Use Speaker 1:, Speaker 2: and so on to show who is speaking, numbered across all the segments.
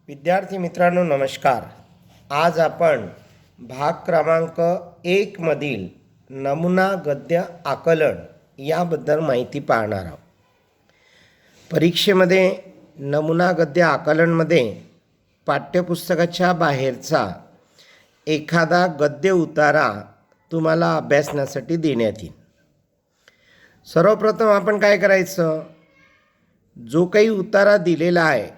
Speaker 1: विद्यार्थी मित्रांनो नमस्कार. आज आपण भाग क्रमांक 1 मधील नमुना गद्य आकलन याबद्दल माहिती पाहणार आहोत. परीक्षेमध्ये नमुना गद्य आकलनमध्ये पाठ्यपुस्तकाच्या बाहेरचा एखादा गद्य उतारा तुम्हाला अभ्यासण्यासाठी देण्यात येईल. सर्वप्रथम आपण काय करायचं, जो काही उतारा दिलेला आहे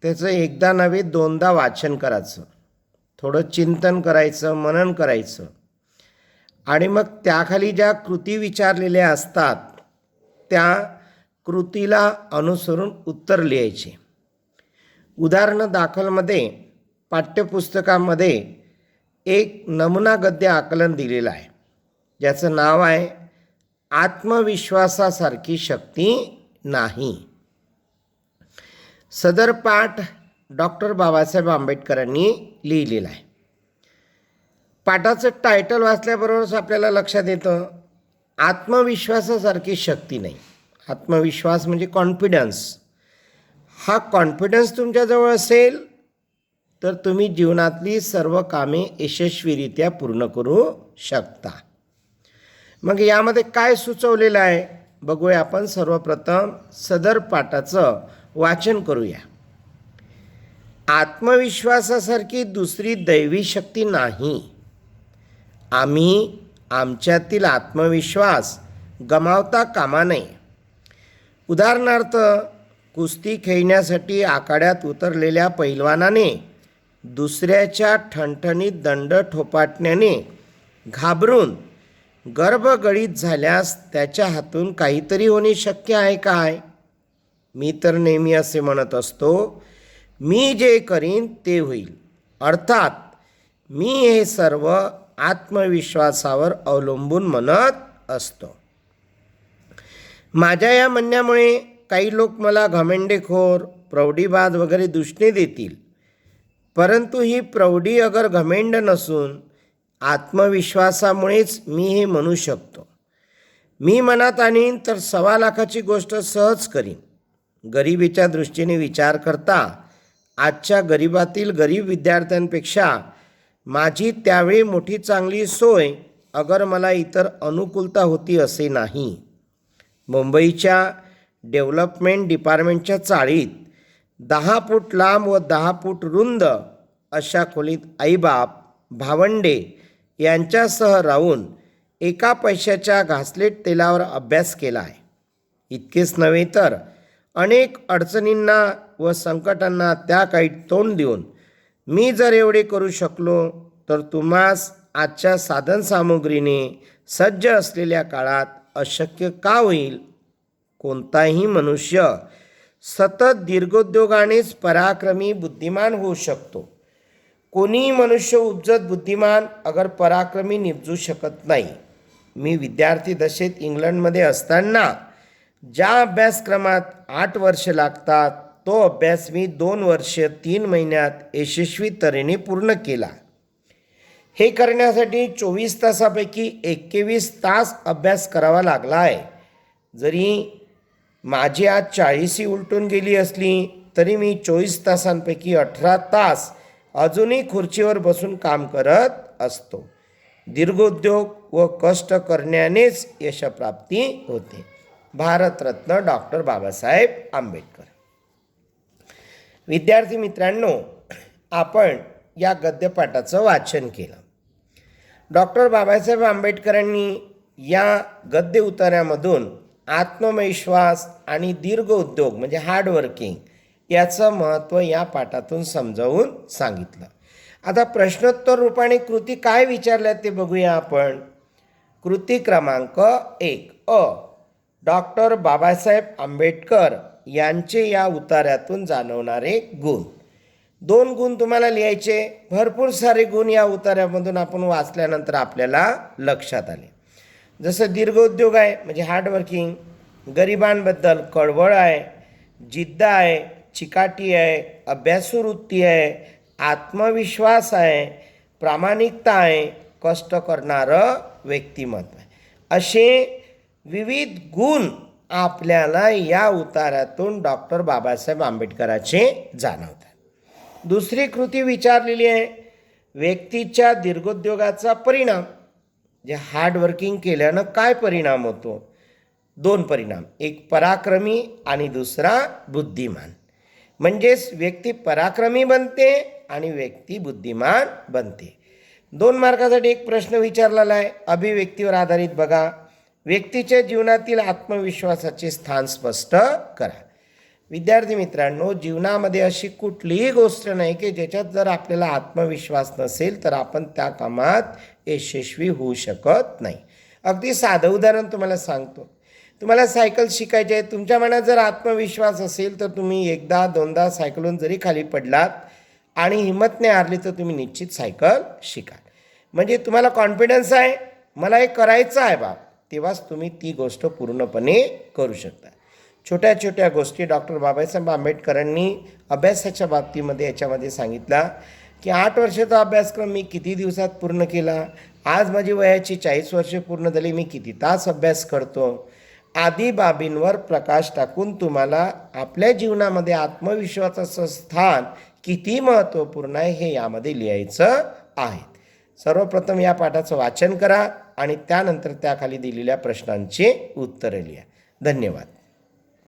Speaker 1: त्याचं एकदा नव्हे दोनदा वाचन करायचं, थोडं चिंतन करायचं, मनन करायचं आणि मग त्याखाली ज्या कृती विचारलेल्या असतात त्या कृतीला अनुसरून उत्तर लिहायचे. उदाहरण दाखलमध्ये पाठ्यपुस्तकामध्ये एक नमुना गद्य आकलन दिलेलं आहे, ज्याचं नाव आहे आत्मविश्वासासारखी शक्ती नाही. सदर पाठ डॉक्टर बाबासाहेब आंबेडकरांनी लिहिलेला आहे. पाठाचं टायटल वाचल्याबरोबरच आपल्याला लक्षात येतं आत्मविश्वासासारखी शक्ती नाही. आत्मविश्वास म्हणजे कॉन्फिडन्स. हा कॉन्फिडन्स तुमच्याजवळ असेल तर तुम्ही जीवनातली सर्व कामे यशस्वीरित्या पूर्ण करू शकता. मग यामध्ये काय सुचवलेलं आहे बघूया आपण. सर्वप्रथम सदर पाठाचं वाचन करूया. आत्मविश्वासासारखी दुसरी दैवी शक्ती नाही. आम्ही आमच्यातील आत्मविश्वास गमावता कामा नये. उदाहरणार्थ, कुस्ती खेळण्यासाठी आखाड्यात उतरलेल्या पैलवानाने दुसऱ्याच्या ठणठणीत दंड ठोपाटण्याने घाबरून गर्भगळीत झाल्यास त्याच्या हातून काहीतरी होणे शक्य आहे काय? मी तर नेहमी असे म्हणत असतो, मी जे करीन ते होईल. अर्थात मी हे सर्व आत्मविश्वासावर अवलंबून म्हणत असतो. माझ्या या म्हणण्यामुळे काही लोक मला घमेंडेखोर, प्रौढीबाज वगैरे दुष्णे देतील, परंतु ही प्रौढी अगर घमेंड नसून आत्मविश्वासामुळेच मी हे म्हणू शकतो. मी मनात आणीन तर 1.25 लाखाची गोष्ट सहज करीन. गरिबीच्या दृष्टीने विचार करता आजच्या गरिबातील गरीब विद्यार्थ्यांपेक्षा माझी त्यावेळी मोठी चांगली सोय अगर मला इतर अनुकूलता होती असे नाही. मुंबईच्या डेव्हलपमेंट डिपार्टमेंटच्या चाळीत 10 फूट लांब व 10 फूट रुंद अशा खोलीत आईबाप, भावंडे यांच्यासह राहून 1 पैशाच्या घासलेट तेलावर अभ्यास केला आहे. इतकेच नव्हे तर अनेक अडचणींना व संकटांना त्या काळी तोंड देऊन मी जर एवढे करू शकलो तर तुम्हास आजच्या साधनसामुग्रीने सज्ज असलेल्या काळात अशक्य का होईल? कोणताही मनुष्य सतत दीर्घोद्योगानेच पराक्रमी बुद्धिमान होऊ शकतो. कोणीही मनुष्य उपजत बुद्धिमान अगर पराक्रमी निपजू शकत नाही. मी विद्यार्थी दशेत इंग्लंडमध्ये असताना ज्या अभ्यासक्रमात 8 वर्ष लागतात तो अभ्यास मी 2 वर्ष 3 महिन्यात यशस्वी तऱ्हेने पूर्ण केला. हे करण्यासाठी 24 तासापैकी 21 तास अभ्यास करावा लागला आहे. जरी माझी आज 40 उलटून गेली असली तरी मी 24 तासांपैकी 18 तास अजूनही खुर्चीवर बसून काम करत असतो. दीर्घोद्योग व कष्ट करण्यानेच यशप्राप्ती होते. भारतरत्न डॉक्टर बाबासाहेब आंबेडकर. विद्यार्थी मित्रांनो, आपण या गद्यपाठाचं वाचन केलं. डॉक्टर बाबासाहेब आंबेडकरांनी या गद्य उतार्यामधून आत्मविश्वास आणि दीर्घ उद्योग म्हणजे हार्डवर्किंग याचं महत्त्व या पाठातून समजावून सांगितलं. आता प्रश्नोत्तर रूपाने कृती काय विचारल्यात ते बघूया आपण. कृती क्रमांक 1 अ. डॉक्टर बाबासाहेब आंबेडकर यांचे या उतार्यातून जाणवणारे गुण. 2 गुण तुम्हाला लिहायचे. भरपूर सारे गुण या उतार्यामधून आपण वाचल्यानंतर आपल्याला लक्षात आले. जसं दीर्घोद्योग आहे म्हणजे हार्डवर्किंग, गरिबांबद्दल कळवळ आहे, जिद्द आहे, चिकाटी आहे, अभ्यासू वृत्ती आहे, आत्मविश्वास आहे, प्रामाणिकता आहे, कष्ट करणारं व्यक्तिमत्व आहे. असे विविध गुण आपल्याला या उतार्यातून डॉक्टर बाबासाहेब आंबेडकरांचे जाणवतात. दुसरी कृती विचारलेली आहे, व्यक्तीच्या दीर्घोद्योगाचा परिणाम, जे हार्डवर्किंग केल्यानं काय परिणाम होतो? 2 परिणाम, एक पराक्रमी आणि दुसरा बुद्धिमान. म्हणजेच व्यक्ती पराक्रमी बनते आणि व्यक्ती बुद्धिमान बनते. 2 मार्कासाठी एक प्रश्न विचारलेला आहे, अभिव्यक्तीवर आधारित बघा. व्यक्तीच्या जीवनातील आत्मविश्वासाचे स्थान स्पष्ट करा. विद्यार्थी मित्रांनो, जीवनामध्ये अशी कुठलीही गोष्ट नाही की ज्याच्यात जर आपल्याला आत्मविश्वास नसेल तर आपण त्या कामात यशस्वी होऊ शकत नाही. अगदी साधं उदाहरण तुम्हाला सांगतो. तुम्हाला सायकल शिकायची आहे. तुमच्या मनात जर आत्मविश्वास असेल तर तुम्ही एकदा दोनदा सायकलून जरी खाली पडलात आणि हिंमत नाही हारली तर तुम्ही निश्चित सायकल शिकाल. म्हणजे तुम्हाला कॉन्फिडन्स आहे, मला हे करायचं आहे बाप, तेव्हाच तुम्ही ती गोष्ट पूर्णपणे करू शकता. छोट्या छोट्या गोष्टी डॉक्टर बाबासाहेब आंबेडकरांनी अभ्यासाच्या बाबतीमध्ये याच्यामध्ये सांगितला की 8 वर्षाचा अभ्यासक्रम मी किती दिवसात पूर्ण केला, आज माझी वयाची 40 वर्षे पूर्ण झाली, मी किती तास अभ्यास करतो, आदी बाबींवर प्रकाश टाकून तुम्हाला आपल्या जीवनामध्ये आत्मविश्वासाचं स्थान किती महत्त्वपूर्ण आहे हे यामध्ये लिहायचं आहे. सर्वप्रथम या पाठाचं वाचन करा आणि त्यानंतर त्याखाली दिलेल्या प्रश्नांची उत्तरे लिहा. धन्यवाद.